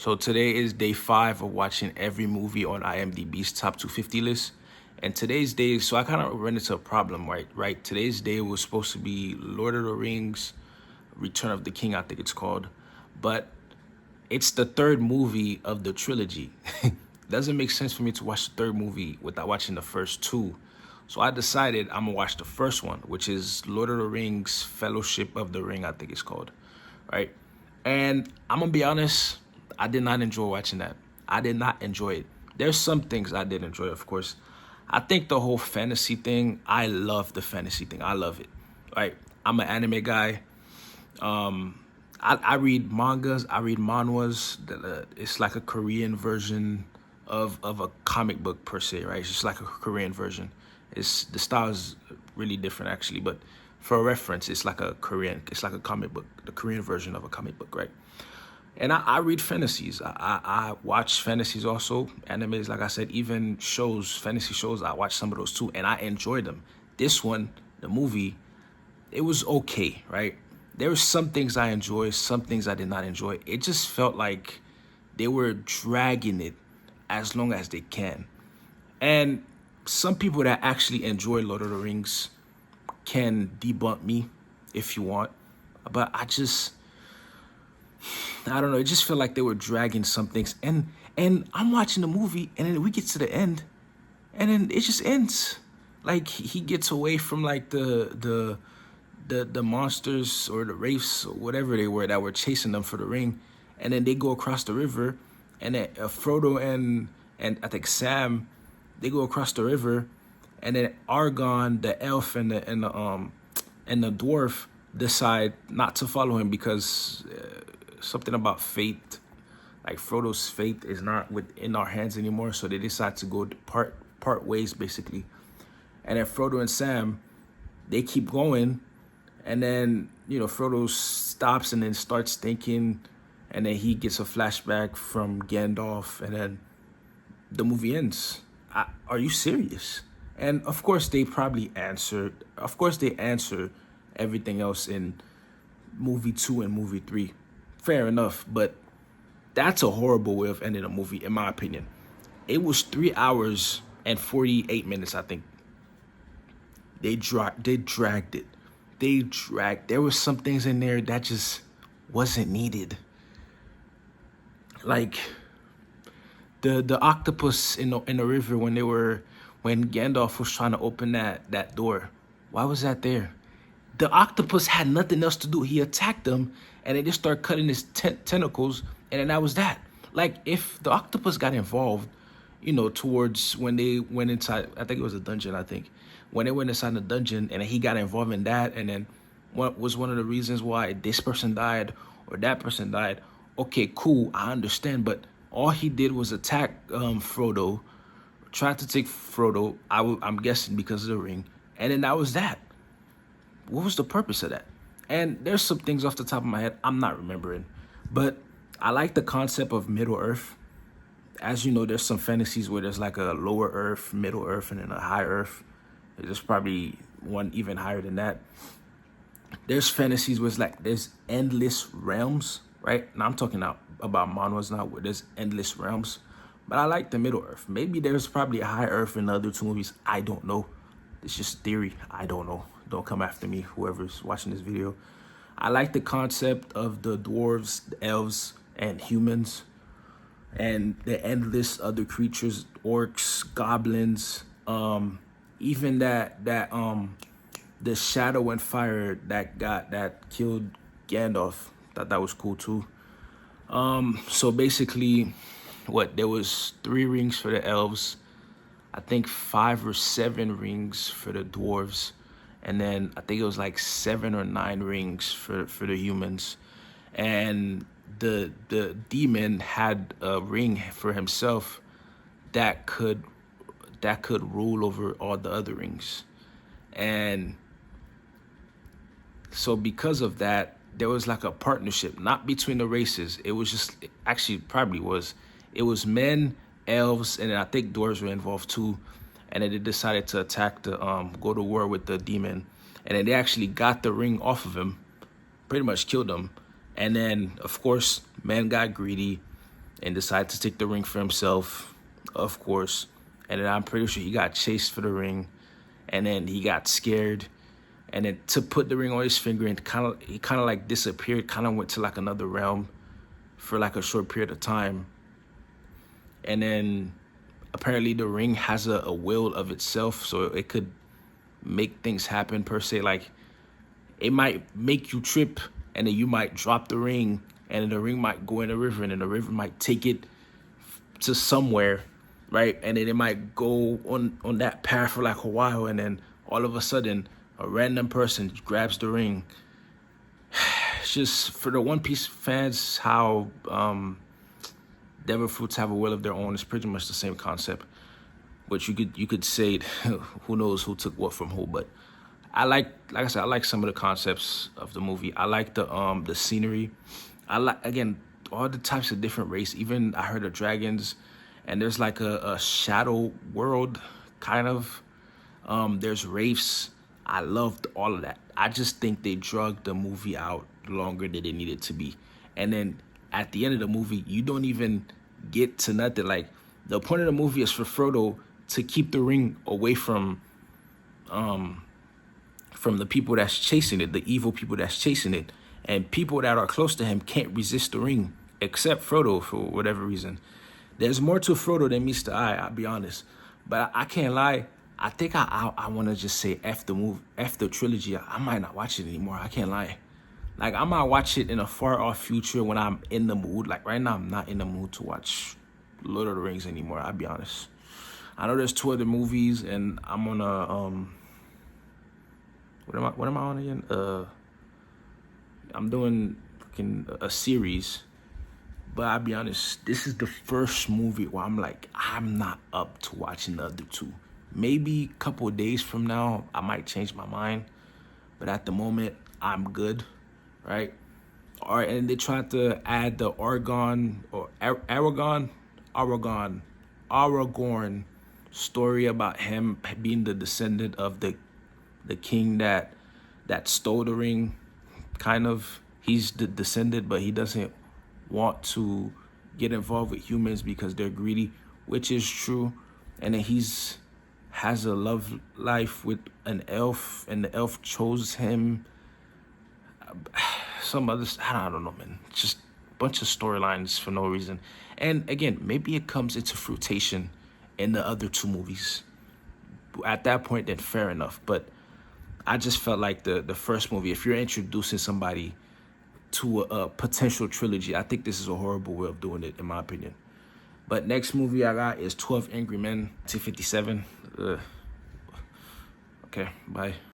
So today is day 5 of watching every movie on IMDb's top 250 list. And today's day, so I kind of ran into a problem, right? Today's day was supposed to be Lord of the Rings, Return of the King, I think it's called. But it's the third movie of the trilogy. Doesn't make sense for me to watch the third movie without watching the first two. So I decided I'm gonna watch the first one, which is Lord of the Rings, Fellowship of the Ring, I think it's called, right? And I'm gonna be honest, I did not enjoy watching that. I did not enjoy it. There's some things I did enjoy, of course. I think the whole fantasy thing, I love the fantasy thing. I love it, right? I'm an anime guy. I read mangas. I read manhwas. It's like a Korean version of a comic book per se, right? It's just like a Korean version. The style is really different actually, but for a reference, it's like a comic book, the Korean version of a comic book, right? And I read fantasies. I watch fantasies also, animes, like I said, even shows, fantasy shows, I watch some of those too, and I enjoy them. This one, the movie, it was okay, right? There were some things I enjoyed, some things I did not enjoy. It just felt like they were dragging it as long as they can. And some people that actually enjoy Lord of the Rings can debunk me if you want. But I don't know, it just felt like they were dragging some things. And I'm watching the movie and then we get to the end and then it just ends. Like he gets away from like the monsters or the wraiths or whatever they were that were chasing them for the ring, and then they go across the river, and then Frodo and I think Sam, they go across the river, and then Argon, the elf, and the dwarf decide not to follow him because something about fate, like Frodo's fate is not within our hands anymore, so they decide to go part ways basically, and then Frodo and Sam, they keep going. And then, Frodo stops and then starts thinking, and then he gets a flashback from Gandalf, and then the movie ends. Are you serious? And of course, they answer everything else in movie 2 and movie 3. Fair enough, but that's a horrible way of ending a movie, in my opinion. It was 3 hours and 48 minutes, I think. They dragged it. There were some things in there that just wasn't needed. Like the octopus in the river when Gandalf was trying to open that door. Why was that there? The octopus had nothing else to do. He attacked them and they just started cutting his tentacles, and then that was that. Like if the octopus got involved, towards when they went inside, I think it was a dungeon, when they went inside the dungeon and he got involved in that, and then what was one of the reasons why this person died or that person died, okay, cool, I understand, but all he did was attack Frodo, tried to take Frodo, I'm guessing because of the ring, and then that was that. What was the purpose of that? And there's some things off the top of my head I'm not remembering, but I like the concept of Middle Earth. As you know, there's some fantasies where there's like a lower Earth, Middle Earth, and then a high Earth. There's probably one even higher than that. There's fantasies where it's like there's endless realms, right? And I'm talking about manhwas now, where there's endless realms. But I like the Middle Earth. Maybe there's probably a high Earth in the other two movies. I don't know. It's just theory. I don't know. Don't come after me, whoever's watching this video. I like the concept of the dwarves, the elves, and humans, and the endless other creatures, orcs, goblins, even the shadow and fire that killed Gandalf. Thought that was cool too. So basically, there was 3 rings for the elves, I think 5 or 7 rings for the dwarves, and then I think it was like 7 or 9 rings for the humans. And the demon had a ring for himself that could rule over all the other rings. And so because of that, there was like a partnership, not between the races. It was just, actually probably was, it was men, elves, and then I think dwarves were involved too. And then they decided to attack go to war with the demon. And then they actually got the ring off of him, pretty much killed him. And then, of course, men got greedy. and decided to take the ring for himself, of course. And then I'm pretty sure he got chased for the ring, and then he got scared, and then to put the ring on his finger, and he kind of like disappeared, kind of went to like another realm for like a short period of time. And then apparently the ring has a will of itself, so it could make things happen per se. Like it might make you trip, and then you might drop the ring, and then the ring might go in the river, and then the river might take it to somewhere, right? And then it might go on that path for like a while, and then all of a sudden a random person grabs the ring. It's just for the One Piece fans, how devil fruits have a will of their own. It's pretty much the same concept, but you could say it, who knows who took what from who. But like I said, I like some of the concepts of the movie. I like the scenery. I like, again, all the types of different race. Even I heard of dragons, and there's like a shadow world kind of. There's wraiths. I loved all of that. I just think they drug the movie out longer than it needed to be. And then at the end of the movie, you don't even get to nothing. Like, the point of the movie is for Frodo to keep the ring away from the people that's chasing it, the evil people that's chasing it. And people that are close to him can't resist the ring, except Frodo for whatever reason. There's more to Frodo than meets the eye, I'll be honest. But I can't lie. I think I want to just say F the movie, F the trilogy. I might not watch it anymore. I can't lie. Like, I might watch it in a far off future when I'm in the mood. Like, right now, I'm not in the mood to watch Lord of the Rings anymore, I'll be honest. I know there's 2 other movies, and I'm on a, what am I on again? I'm doing a series. But I'll be honest, this is the first movie where I'm like, I'm not up to watching the other 2. Maybe a couple of days from now, I might change my mind. But at the moment, I'm good, right? All right, and they tried to add the Aragorn story about him being the descendant of the king that stole the ring. Kind of, he's the descendant, but he doesn't want to get involved with humans because they're greedy, which is true. And then has a love life with an elf, and the elf chose him. Some others, I don't know, man. Just a bunch of storylines for no reason. And again, maybe it comes into fruition in the other 2 movies. At that point, then fair enough. But I just felt like the first movie, if you're introducing somebody to a potential trilogy, I think this is a horrible way of doing it, in my opinion. But next movie I got is 12 Angry Men, 1957. Okay, bye.